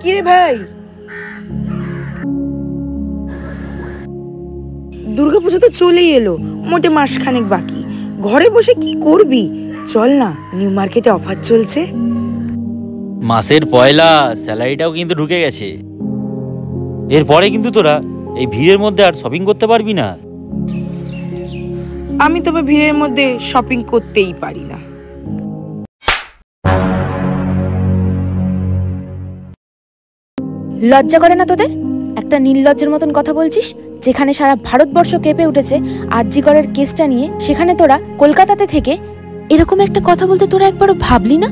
কি রে ভাই, দুর্গাপুজো তো চলেই এলো, মোটে মাসখানেক বাকি। ঘরে বসে কি করবি? চল না, নিউ মার্কেটে অফার চলছে। মাসের পয়লা স্যালারিটাও কিন্তু ঢুকে গেছে। এরপরে কিন্তু তোরা এই ভিড়ের মধ্যে আর শপিং করতে পারবি না। আমি তবে ভিড়ের মধ্যে শপিং করতেই পারি না। লজ্জা করে না তোদের? একটা নির্লজ্জের মতন কথা বলছিস। যেখানে সারা ভারতবর্ষ কেঁপে উঠেছে আরজি করের কেসটা নিয়ে, সেখানে তোরা কলকাতাতে থেকে এরকম একটা কথা বলতে তোরা একবারও ভাবলি না?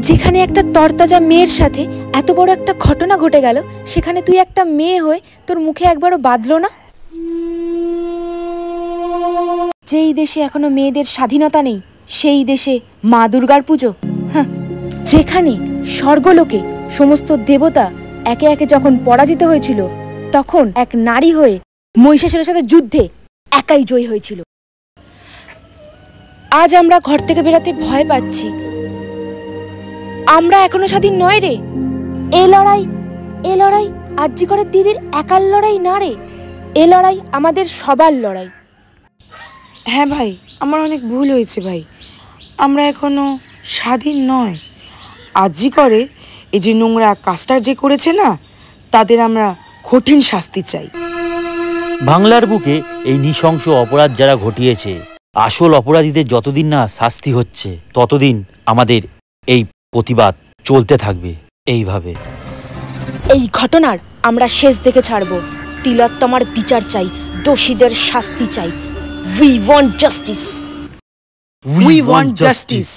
যেখানে একটা তরতাজা মেয়ের সাথে এত বড় একটা ঘটনা ঘটে গেল, সেখানে তুই একটা মেয়ে হয়ে তোর মুখে একবারও বাঁধলো না? যেই দেশে এখনো মেয়েদের স্বাধীনতা নেই, সেই দেশে মা দুর্গার পুজো। যেখানে স্বর্গলোকে সমস্ত দেবতা একে একে যখন পরাজিত হয়েছিল, তখন এক নারী হয়ে মহিষাসুরের সাথে যুদ্ধে একাই জয়ী হয়েছিল। আজ আমরা ঘর থেকে বেরাতে ভয় পাচ্ছি। আমরা এখনো স্বাধীন নয় রে। এ লড়াই আরজি করের দিদির একার লড়াই না রে, এ লড়াই আমাদের সবার লড়াই। হ্যাঁ ভাই, আমার অনেক ভুল হয়েছে ভাই। আমরা এখনো স্বাধীন নয়। আরজি করে এই যে নোংরা কাজটা যে করেছে না, তাদের আমরা কঠিন শাস্তি চাই। বাংলার বুকে এই নৃশংস অপরাধ যারা ঘটিয়েছে, আসল অপরাধীদের যতদিন না শাস্তি হচ্ছে, ততদিন আমাদের এই প্রতিবাদ চলতে থাকবে এইভাবে। এই ঘটনার আমরা শেষ দেখে ছাড়ব। তিলোত্তমার বিচার চাই, দোষীদের শাস্তি চাই। We want justice. We want justice.